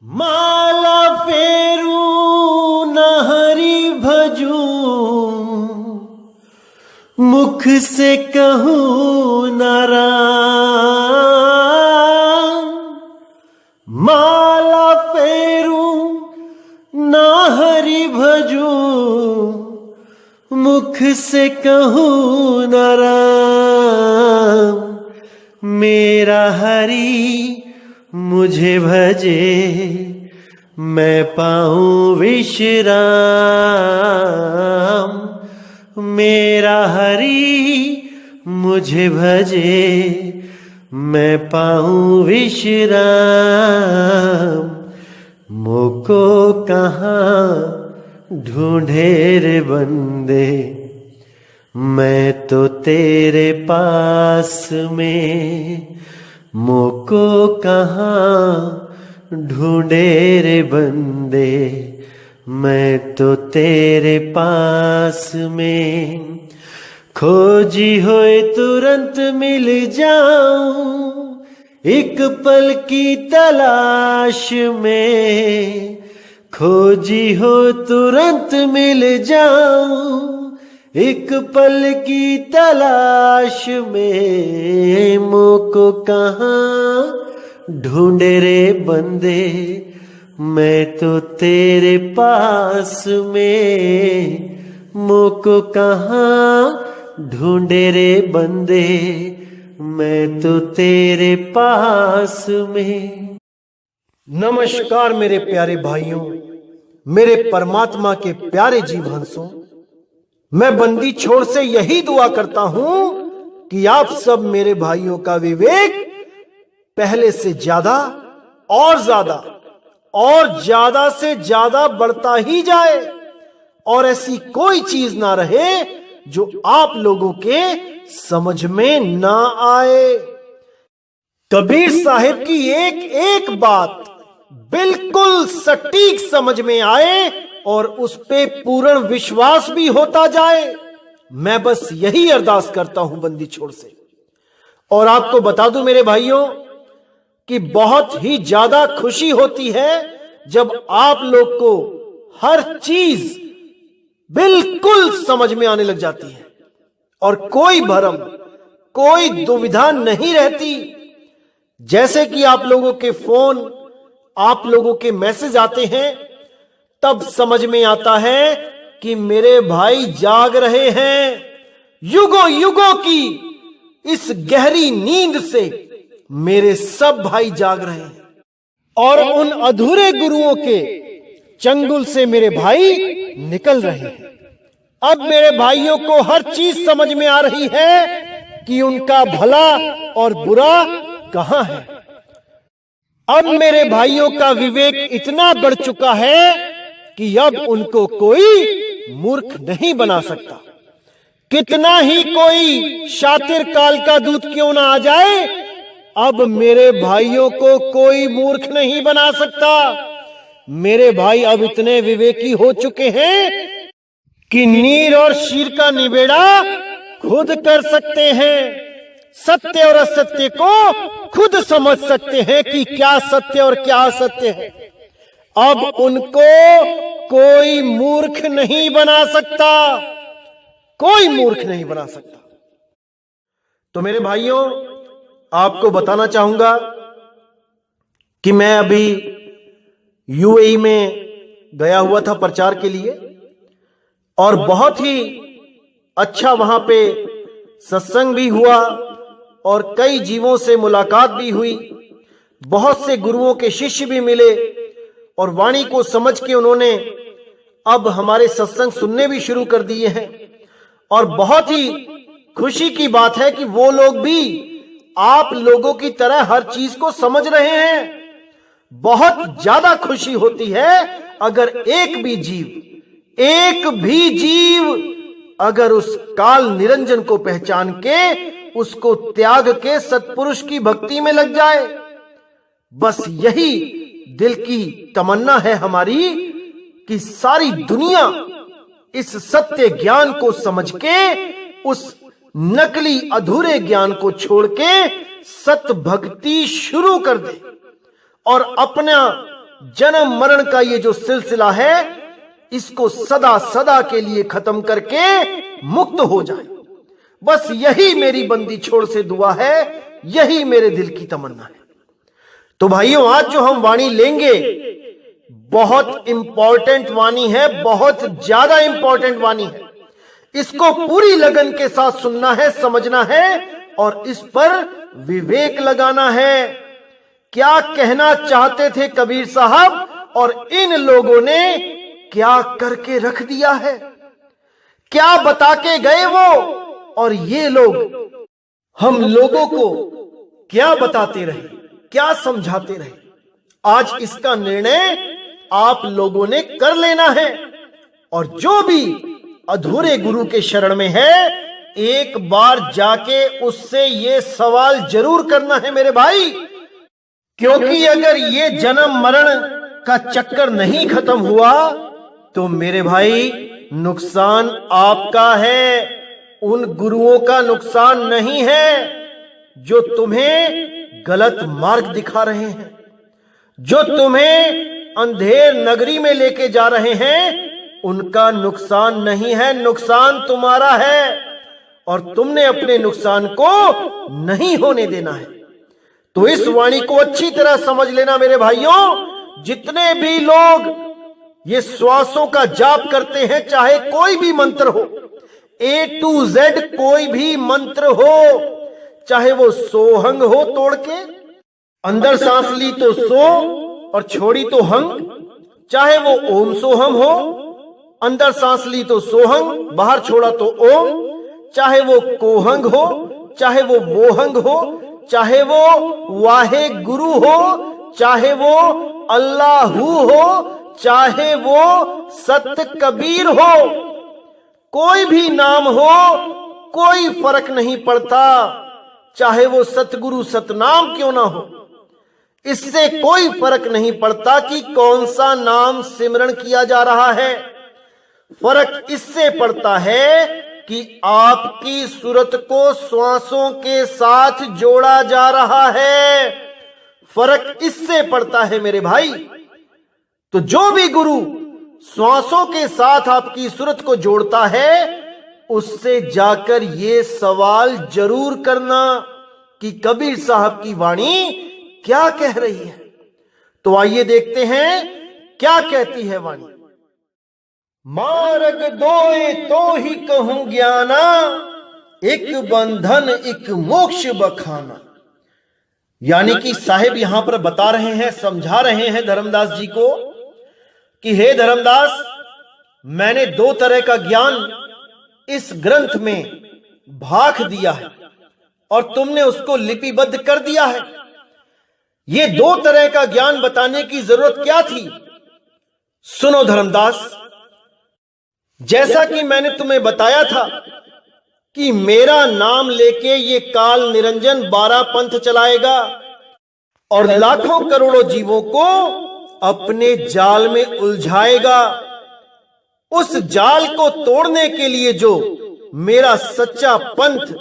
माला फेरू न हरि भजू, मुख से कहूँ न राम। माला फेरू न हरि भजू, मुख से कहूँ न राम। मेरा हरि मुझे भजे, मैं पाऊं विश्राम। मेरा हरि मुझे भजे, मैं पाऊं विश्राम। मोको कहाँ ढूंढे रे बंदे, मैं तो तेरे पास में। मोको कहाँ ढूंढे रे बंदे, मैं तो तेरे पास में। खोजी होए तुरंत मिल जाऊं, एक पल की तलाश में। खोजी हो तुरंत मिल जाऊं, एक पल की तलाश में। मोको कहाँ ढूंढे रे बंदे, मैं तो तेरे पास में। मोको कहाँ ढूंढे रे बंदे, मैं तो तेरे पास में। नमस्कार मेरे प्यारे भाइयों, मेरे परमात्मा के प्यारे जीव हंसों। मैं बंदी छोड़ से यही दुआ करता हूं कि आप सब मेरे भाइयों का विवेक पहले से ज्यादा और ज्यादा और ज्यादा से ज्यादा बढ़ता ही जाए, और ऐसी कोई चीज ना रहे जो आप लोगों के समझ में ना आए। कबीर साहिब की एक एक बात बिल्कुल सटीक समझ में आए और उस पे पूर्ण विश्वास भी होता जाए। मैं बस यही अरदास करता हूं बंदी छोड़ से। और आपको बता दूं मेरे भाइयों कि बहुत ही ज्यादा खुशी होती है जब आप लोग को हर चीज बिल्कुल समझ में आने लग जाती है और कोई भ्रम, कोई दुविधा नहीं रहती। जैसे कि आप लोगों के फोन, आप लोगों के मैसेज आते हैं, तब समझ में आता है कि मेरे भाई जाग रहे हैं। युगों युगों की इस गहरी नींद से मेरे सब भाई जाग रहे हैं, और उन अधूरे गुरुओं के चंगुल से मेरे भाई निकल रहे हैं। अब मेरे भाइयों को हर चीज समझ में आ रही है कि उनका भला और बुरा कहां है। अब मेरे भाइयों का विवेक इतना बढ़ चुका है कि अब उनको कोई मूर्ख नहीं बना सकता। कितना ही कोई शातिर काल का दूत क्यों ना आ जाए, अब मेरे भाइयों को कोई मूर्ख नहीं बना सकता। मेरे भाई अब इतने विवेकी हो चुके हैं कि नीर और शीर का निबेड़ा खुद कर सकते हैं। सत्य और असत्य को खुद समझ सकते हैं कि क्या सत्य और क्या असत्य है। अब उनको कोई मूर्ख नहीं बना सकता, कोई मूर्ख नहीं बना सकता। तो मेरे भाइयों, आपको बताना चाहूंगा कि मैं अभी यूएई में गया हुआ था प्रचार के लिए, और बहुत ही अच्छा वहां पे सत्संग भी हुआ और कई जीवों से मुलाकात भी हुई। बहुत से गुरुओं के शिष्य भी मिले और वाणी को समझ के उन्होंने अब हमारे सत्संग सुनने भी शुरू कर दिए हैं। और बहुत ही खुशी की बात है कि वो लोग भी आप लोगों की तरह हर चीज को समझ रहे हैं। बहुत ज्यादा खुशी होती है अगर एक भी जीव अगर उस काल निरंजन को पहचान के उसको त्याग के सत्पुरुष की भक्ति में लग जाए। बस यही दिल की तमन्ना है हमारी कि सारी दुनिया इस सत्य ज्ञान को समझ के उस नकली अधूरे ज्ञान को छोड़ के सत भक्ति शुरू कर दे और अपना जन्म मरण का ये जो सिलसिला है, इसको सदा सदा के लिए खत्म करके मुक्त हो जाए। बस यही मेरी बंदी छोड़ से दुआ है, यही मेरे दिल की तमन्ना है। तो भाइयों, आज जो हम वाणी लेंगे बहुत इंपॉर्टेंट वाणी है, बहुत ज्यादा इंपॉर्टेंट वाणी है। इसको पूरी लगन के साथ सुनना है, समझना है और इस पर विवेक लगाना है। क्या कहना चाहते थे कबीर साहब और इन लोगों ने क्या करके रख दिया है, क्या बता के गए वो और ये लोग हम लोगों को क्या बताते रहे, क्या समझाते रहे। आज इसका निर्णय आप लोगों ने कर लेना है और जो भी अधूरे गुरु के शरण में है, एक बार जाके उससे ये सवाल जरूर करना है मेरे भाई, क्योंकि अगर ये जन्म मरण का चक्कर नहीं खत्म हुआ तो मेरे भाई नुकसान आपका है, उन गुरुओं का नुकसान नहीं है जो तुम्हें गलत मार्ग दिखा रहे हैं, जो तुम्हें अंधेर नगरी में लेके जा रहे हैं। उनका नुकसान नहीं है, नुकसान तुम्हारा है और तुमने अपने नुकसान को नहीं होने देना है। तो इस वाणी को अच्छी तरह समझ लेना मेरे भाइयों। जितने भी लोग ये श्वासों का जाप करते हैं, चाहे कोई भी मंत्र हो, A to Z कोई भी मंत्र हो, चाहे वो सोहंग हो, तोड़ के अंदर सांस ली तो सो और छोड़ी तो हंग, चाहे वो ओम सोहम हो, अंदर सांस ली तो सोहंग, बाहर छोड़ा तो ओम, चाहे वो कोहंग हो, चाहे वो वोहंग हो, चाहे वो वाहे गुरु हो, चाहे वो अल्लाहू हो, चाहे वो सत कबीर हो, कोई भी नाम हो, कोई फर्क नहीं पड़ता। चाहे वो सतगुरु सतनाम क्यों ना हो, इससे कोई फर्क नहीं पड़ता कि कौन सा नाम सिमरण किया जा रहा है। फर्क इससे पड़ता है कि आपकी सूरत को श्वासों के साथ जोड़ा जा रहा है। फर्क इससे पड़ता है मेरे भाई। तो जो भी गुरु श्वासों के साथ आपकी सूरत को जोड़ता है, उससे जाकर ये सवाल जरूर करना कि कबीर साहब की वाणी क्या कह रही है। तो आइए देखते हैं क्या कहती है वाणी। मार्ग दोए तो ही कहूं ज्ञाना, एक बंधन एक मोक्ष बखाना। यानी कि साहिब यहां पर बता रहे हैं, समझा रहे हैं धर्मदास जी को कि हे धर्मदास, मैंने दो तरह का ज्ञान इस ग्रंथ में भाख दिया है और तुमने उसको लिपिबद्ध कर दिया है। ये दो तरह का ज्ञान बताने की जरूरत क्या थी? सुनो धर्मदास, जैसा कि मैंने तुम्हें बताया था कि मेरा नाम लेके ये काल निरंजन 12 पंथ चलाएगा और लाखों करोड़ों जीवों को अपने जाल में उलझाएगा। उस जाल को तोड़ने के लिए जो मेरा सच्चा पंथ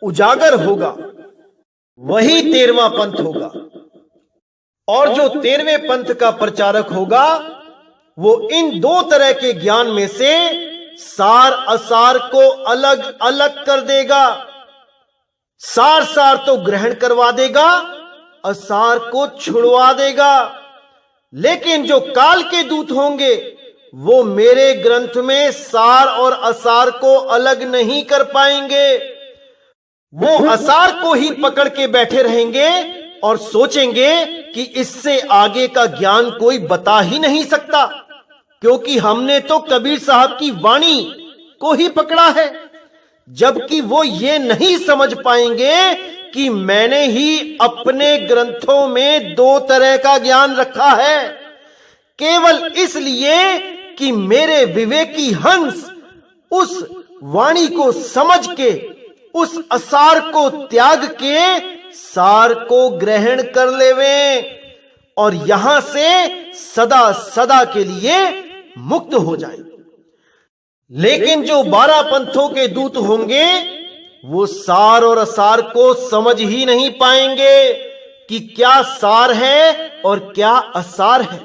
उजागर होगा, वही 13वां पंथ होगा। और जो 13वें पंथ का प्रचारक होगा, वो इन दो तरह के ज्ञान में से सार असार को अलग अलग कर देगा। सार सार तो ग्रहण करवा देगा, असार को छुड़वा देगा। लेकिन जो काल के दूत होंगे, वो मेरे ग्रंथ में सार और असार को अलग नहीं कर पाएंगे। वो असार को ही पकड़ के बैठे रहेंगे और सोचेंगे कि इससे आगे का ज्ञान कोई बता ही नहीं सकता, क्योंकि हमने तो कबीर साहब की वाणी को ही पकड़ा है। जबकि वो ये नहीं समझ पाएंगे कि मैंने ही अपने ग्रंथों में दो तरह का ज्ञान रखा है, केवल इसलिए कि मेरे विवेकी हंस उस वाणी को समझ के, उस असार को त्याग के सार को ग्रहण कर लेवें और यहां से सदा सदा के लिए मुक्त हो जाए। लेकिन जो 12 पंथों के दूत होंगे, वो सार और असार को समझ ही नहीं पाएंगे, कि क्या सार है और क्या असार है।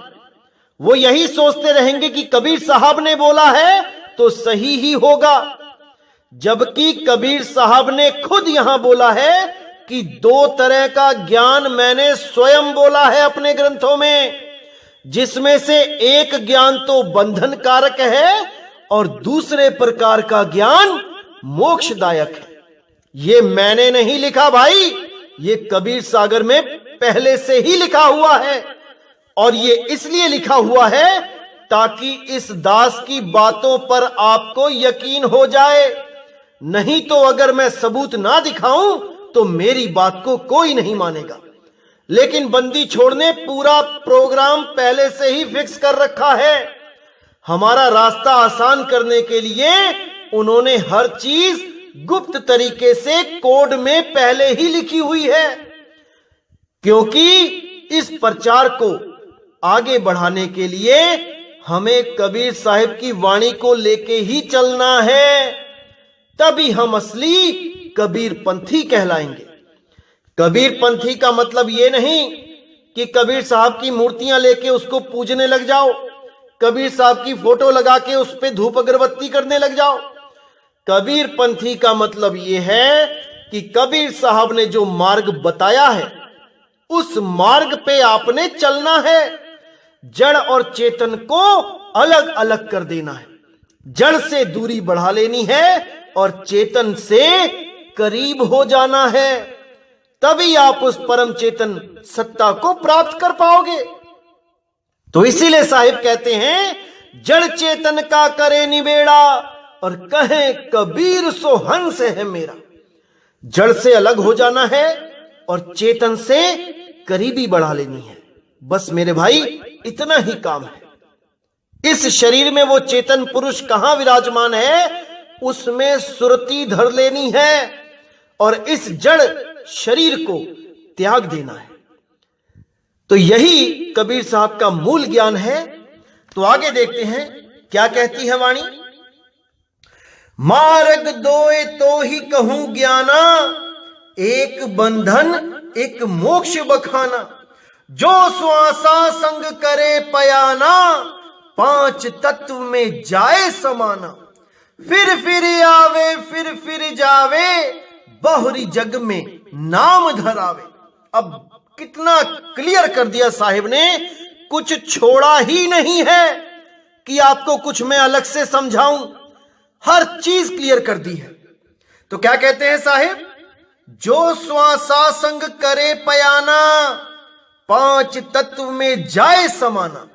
वो यही सोचते रहेंगे कि कबीर साहब ने बोला है तो सही ही होगा, जबकि कबीर साहब ने खुद यहां बोला है कि दो तरह का ज्ञान मैंने स्वयं बोला है अपने ग्रंथों में, जिसमें से एक ज्ञान तो बंधन कारक है और दूसरे प्रकार का ज्ञान मोक्षदायक है। ये मैंने नहीं लिखा भाई, ये कबीर सागर में पहले से ही लिखा हुआ है, और ये इसलिए लिखा हुआ है ताकि इस दास की बातों पर आपको यकीन हो जाए। नहीं तो अगर मैं सबूत ना दिखाऊं तो मेरी बात को कोई नहीं मानेगा। लेकिन बंदी छोड़ ने पूरा प्रोग्राम पहले से ही फिक्स कर रखा है। हमारा रास्ता आसान करने के लिए उन्होंने हर चीज गुप्त तरीके से कोड में पहले ही लिखी हुई है, क्योंकि इस प्रचार को आगे बढ़ाने के लिए हमें कबीर साहिब की वाणी को लेके ही चलना है, तभी हम असली कबीर पंथी कहलाएंगे। कबीर पंथी का मतलब यह नहीं कि कबीर साहब की मूर्तियां लेके उसको पूजने लग जाओ, कबीर साहब की फोटो लगा के उस पे धूप अगरबत्ती करने लग जाओ। कबीर पंथी का मतलब यह है कि कबीर साहब ने जो मार्ग बताया है उस मार्ग पे आपने चलना है। जड़ और चेतन को अलग अलग कर देना है, जड़ से दूरी बढ़ा लेनी है और चेतन से करीब हो जाना है, तभी आप उस परम चेतन सत्ता को प्राप्त कर पाओगे। तो इसीलिए साहिब कहते हैं जड़ चेतन का करे निबेड़ा और कहे कबीर सो हंस है मेरा। जड़ से अलग हो जाना है और चेतन से करीबी बढ़ा लेनी है, बस मेरे भाई इतना ही काम है। इस शरीर में वो चेतन पुरुष कहां विराजमान है उसमें सुरती धर लेनी है और इस जड़ शरीर को त्याग देना है। तो यही कबीर साहब का मूल ज्ञान है। तो आगे देखते हैं क्या कहती है वाणी। मार्ग दोए तो ही कहूं ज्ञाना, एक बंधन एक मोक्ष बखाना, जो श्वासा संग करे पयाना, पांच तत्व में जाए समाना, फिर आवे फिर जावे, बहुरी जग में नाम धरावे। अब कितना क्लियर कर दिया साहिब ने, कुछ छोड़ा ही नहीं है कि आपको कुछ मैं अलग से समझाऊं, हर चीज क्लियर कर दी है। तो क्या कहते हैं साहिब, जो श्वासा संग करे पयाना, पांच तत्व में जाए समाना।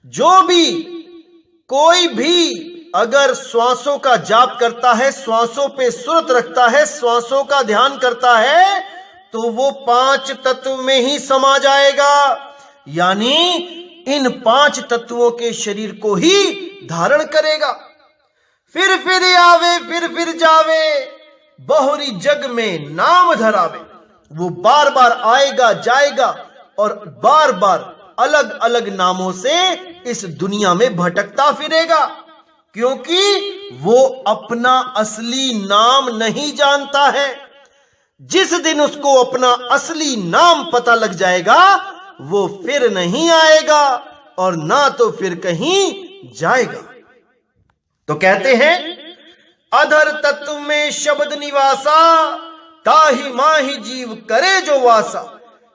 जो भी कोई भी अगर श्वासों का जाप करता है, श्वासों पे सुरत रखता है, श्वासों का ध्यान करता है, तो वो पांच तत्व में ही समा जाएगा, यानी इन पांच तत्वों के शरीर को ही धारण करेगा। फिर आवे फिर जावे, बहुरी जग में नाम धरावे। वो बार बार आएगा जाएगा और बार बार अलग अलग नामों से इस दुनिया में भटकता फिरेगा, क्योंकि वो अपना असली नाम नहीं जानता है। जिस दिन उसको अपना असली नाम पता लग जाएगा वो फिर नहीं आएगा और ना तो फिर कहीं जाएगा। तो कहते हैं अधर तत्व में शब्द निवासा, ताहि माहि जीव करे जो वासा,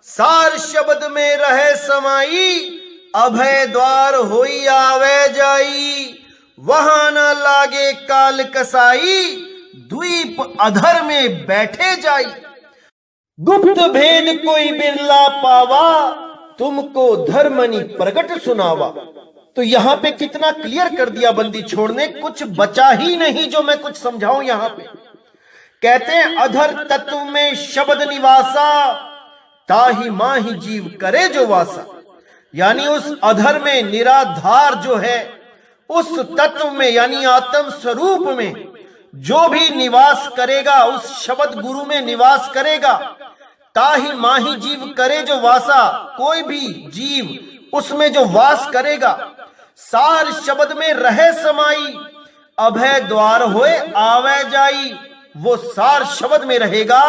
सार शब्द में रहे समाई, अभय द्वार होई आवे जाई, वहां न लागे काल कसाई, द्वीप अधर में बैठे जाई, गुप्त भेद कोई बिरला पावा, तुमको धर्मनि प्रगट सुनावा। तो यहां पे कितना क्लियर कर दिया बंदी छोड़ने, कुछ बचा ही नहीं जो मैं कुछ समझाऊं। यहां पे कहते हैं अधर तत्व में शब्द निवासा, ताहि माहि जीव करे जो वासा, यानी उस अधर में निराधार जो है उस तत्व में यानी आत्म स्वरूप में जो भी निवास करेगा उस शब्द गुरु में निवास करेगा। ताहि माहि जीव करे जो वासा, कोई भी जीव उसमें जो वास करेगा, सार शब्द में रहे समाई, अभय द्वार होए आवे जाई, वो सार शब्द में रहेगा,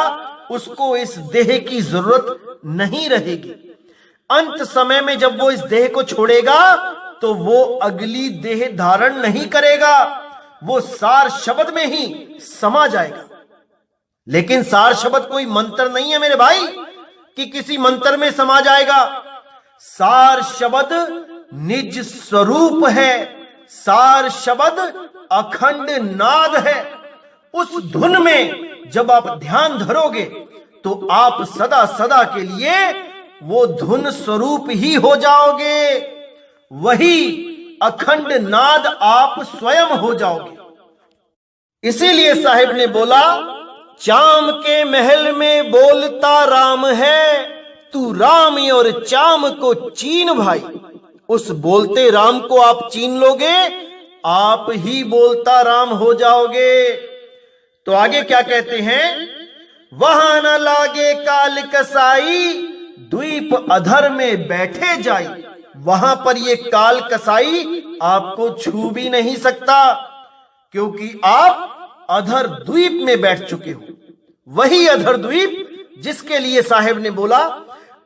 उसको इस देह की जरूरत नहीं रहेगी। अंत समय में जब वो इस देह को छोड़ेगा तो वो अगली देह धारण नहीं करेगा, वो सार शब्द में ही समा जाएगा। लेकिन सार शब्द कोई मंत्र नहीं है मेरे भाई कि किसी मंत्र में समा जाएगा। सार शब्द निज स्वरूप है, सार शब्द अखंड नाद है। उस धुन में जब आप ध्यान धरोगे तो आप सदा सदा के लिए वो धुन स्वरूप ही हो जाओगे, वही अखंड नाद आप स्वयं हो जाओगे। इसीलिए साहिब ने बोला, चाम के महल में बोलता राम है, तू राम और चाम को चीन भाई। उस बोलते राम को आप चीन लोगे, आप ही बोलता राम हो जाओगे। तो आगे क्या कहते हैं, वहां न लागे काल कसाई, द्वीप अधर में बैठे जाई। वहां पर ये काल कसाई आपको छू भी नहीं सकता, क्योंकि आप अधर द्वीप में बैठ चुके हो। वही अधर द्वीप जिसके लिए साहिब ने बोला,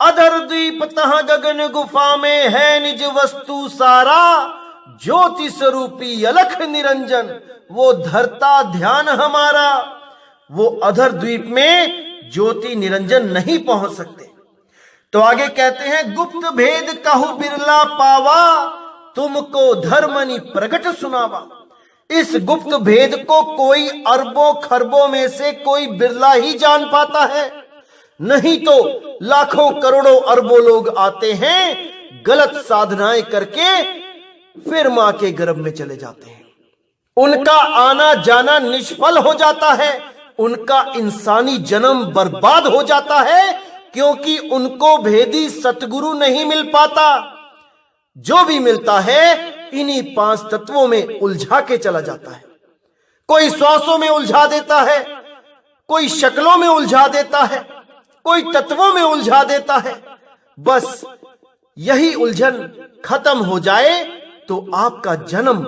अधर द्वीप तहां गगन गुफा में है निज वस्तु सारा, ज्योति स्वरूपी अलख निरंजन वो धरता ध्यान हमारा। वो अधर द्वीप में ज्योति निरंजन नहीं पहुंच सकते। तो आगे कहते हैं, गुप्त भेद कहु बिरला पावा, तुमको धर्मनि प्रगट सुनावा। इस गुप्त भेद को कोई अरबों खरबों में से कोई बिरला ही जान पाता है, नहीं तो लाखों करोड़ों अरबों लोग आते हैं, गलत साधनाएं करके फिर मां के गर्भ में चले जाते हैं। उनका आना जाना निष्फल हो जाता है, उनका इंसानी जन्म बर्बाद हो जाता है, क्योंकि उनको भेदी सतगुरु नहीं मिल पाता। जो भी मिलता है इन्हीं 5 तत्वों में उलझा के चला जाता है। कोई श्वासों में उलझा देता है, कोई शक्लों में उलझा देता है, कोई तत्वों में उलझा देता है। बस यही उलझन खत्म हो जाए तो आपका जन्म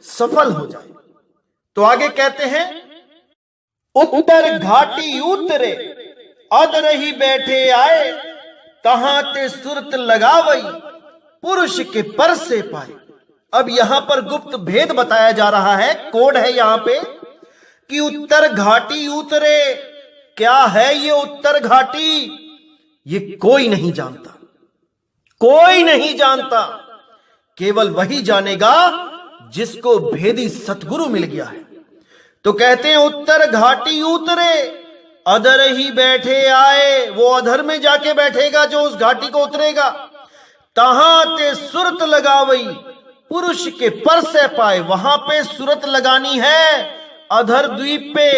सफल हो जाए। तो आगे कहते हैं, उत्तर घाटी उतरे, अदर ही बैठे आए, तहां ते सुरत लगावई, पुरुष के पर से पाए। अब यहां पर गुप्त भेद बताया जा रहा है, कोड है यहां पे कि उत्तर घाटी उतरे। क्या है ये उत्तर घाटी? ये कोई नहीं जानता, कोई नहीं जानता। केवल वही जानेगा जिसको भेदी सतगुरु मिल गया है। तो कहते हैं, उत्तर घाटी उतरे, अधर ही बैठे आए। वो अधर में जाके बैठेगा जो उस घाटी को उतरेगा। तहां ते सुरत लगावई, पुरुष के पर से पाए। वहां पे सुरत लगानी है अधर द्वीप पे,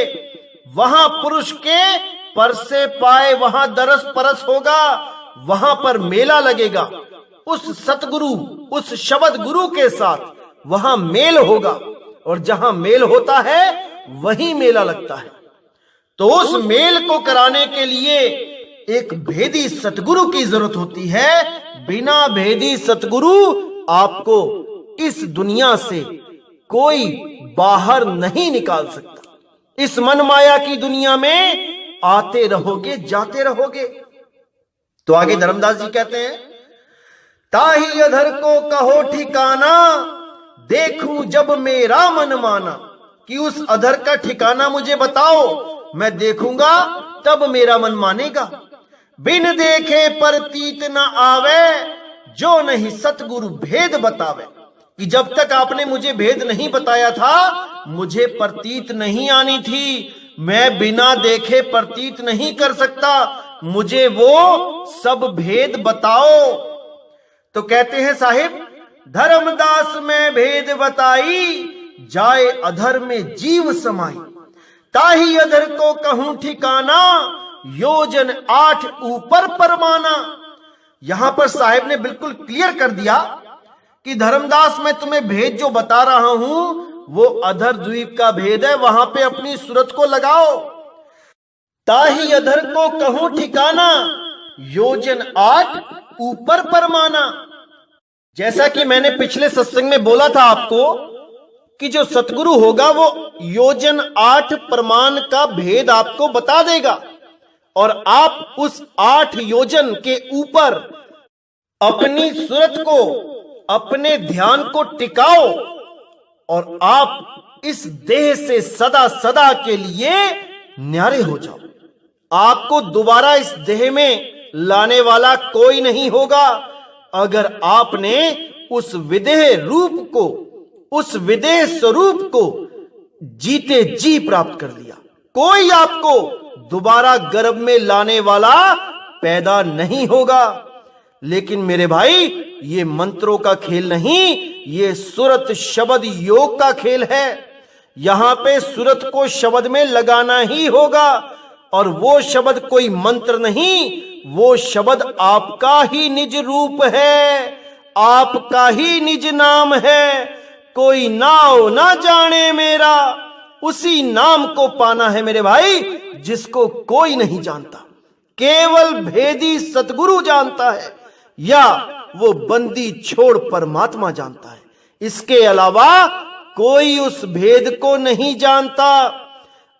वहां पुरुष के पर से पाए, वहां दरस परस होगा, वहां पर मेला लगेगा। उस सतगुरु, उस शब्द गुरु के साथ वहां मेल होगा, और जहां मेल होता है वहीं मेला लगता है। तो उस मेल को कराने के लिए एक भेदी सतगुरु की जरूरत होती है। बिना भेदी सतगुरु आपको इस दुनिया से कोई बाहर नहीं निकाल सकता। इस मन माया की दुनिया में आते रहोगे, जाते रहोगे। तो आगे धर्मदास जी कहते हैं, ताही अधर को कहो ठिकाना, देखूं जब मेरा मन माना। कि उस अधर का ठिकाना मुझे बताओ, मैं देखूंगा तब मेरा मन मानेगा। बिन देखे प्रतीत न आवे, जो नहीं सतगुरु भेद बतावे। कि जब तक आपने मुझे भेद नहीं बताया था, मुझे प्रतीत नहीं आनी थी। मैं बिना देखे प्रतीत नहीं कर सकता, मुझे वो सब भेद बताओ। तो कहते हैं साहिब, धर्मदास में भेद बताई, जाए अधर में जीव समाई। ताही अधर को कहूं ठिकाना, योजन 8 ऊपर परमाना। यहां पर साहिब ने बिल्कुल क्लियर कर दिया कि धर्मदास मैं तुम्हें भेद जो बता रहा हूं वो अधर द्वीप का भेद है, वहां पे अपनी सूरत को लगाओ। ताही अधर को कहूं ठिकाना, योजन 8 ऊपर परमाना। जैसा कि मैंने पिछले सत्संग में बोला था आपको कि जो सतगुरु होगा वो योजन 8 प्रमाण का भेद आपको बता देगा। और आप उस 8 योजन के ऊपर अपनी सूरत को, अपने ध्यान को टिकाओ और आप इस देह से सदा सदा के लिए न्यारे हो जाओ। आपको दोबारा इस देह में लाने वाला कोई नहीं होगा अगर आपने उस विदेह रूप को, उस विदेह स्वरूप को जीते जी प्राप्त कर लिया। कोई आपको दोबारा गर्भ में लाने वाला पैदा नहीं होगा। लेकिन मेरे भाई, ये मंत्रों का खेल नहीं, ये सूरत शब्द योग का खेल है। यहां पे सूरत को शब्द में लगाना ही होगा और वो शब्द कोई मंत्र नहीं, वो शब्द आपका ही निज रूप है, आपका ही निज नाम है। कोई नाव ना जाने मेरा, उसी नाम को पाना है मेरे भाई जिसको कोई नहीं जानता, केवल भेदी सतगुरु जानता है या वो बंदी छोड़ परमात्मा जानता है। इसके अलावा कोई उस भेद को नहीं जानता।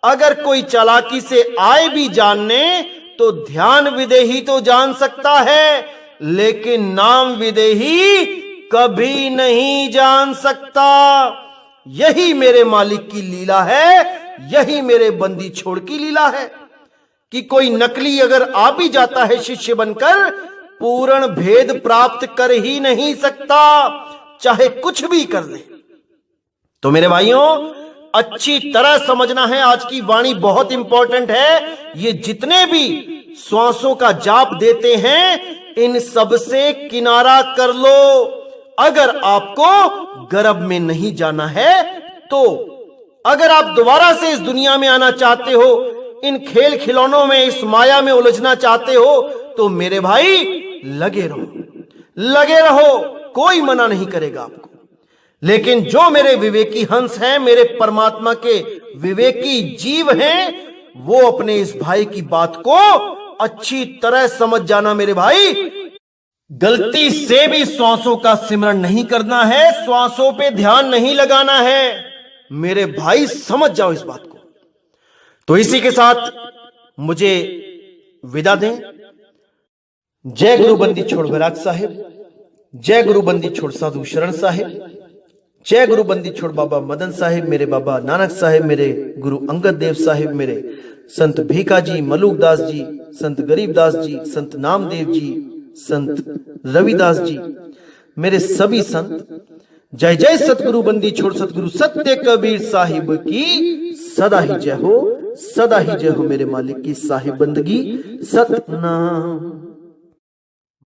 अगर कोई चालाकी से आए भी जानने तो ध्यान विदेही तो जान सकता है, लेकिन नाम विदेही कभी नहीं जान सकता। यही मेरे मालिक की लीला है, यही मेरे बंदी छोड़ की लीला है कि कोई नकली अगर आ भी जाता है शिष्य बनकर, पूर्ण भेद प्राप्त कर ही नहीं सकता, चाहे कुछ भी कर ले। तो मेरे भाइयों, अच्छी तरह समझना है, आज की वाणी बहुत इंपॉर्टेंट है। ये जितने भी श्वासों का जाप देते हैं, इन सब से किनारा कर लो। अगर आपको गर्भ में नहीं जाना है तो, अगर आप दोबारा से इस दुनिया में आना चाहते हो, इन खेल खिलौनों में, इस माया में उलझना चाहते हो, तो मेरे भाई लगे रहो, लगे रहो, कोई मना नहीं करेगा आपको। लेकिन जो मेरे विवेकी हंस हैं, मेरे परमात्मा के विवेकी जीव हैं, वो अपने इस भाई की बात को अच्छी तरह समझ जाना मेरे भाई। गलती से भी श्वासों का सिमरन नहीं करना है, श्वासों पे ध्यान नहीं लगाना है। मेरे भाई समझ जाओ इस बात को। तो इसी के साथ मुझे विदा दें। जय गुरु बंदी छोड़ बैराग साहिब, जय गुरु बंदी छोड़ साधु शरण साहिब, जय गुरु बंदी छोड़ बाबा मदन साहिब, मेरे बाबा नानक साहिब, मेरे गुरु अंगद देव साहिब, मेरे संत भीखा जी, मलूकदास जी, संत गरीबदास जी, संत नामदेव जी, संत रविदास जी, मेरे सभी संत। जय जय सतगुरु बंदी छोड़ सतगुरु सत्य कबीर साहिब की सदा ही जय हो, सदा ही जय हो। मेरे मालिक की साहिब बंदगी सतनाम।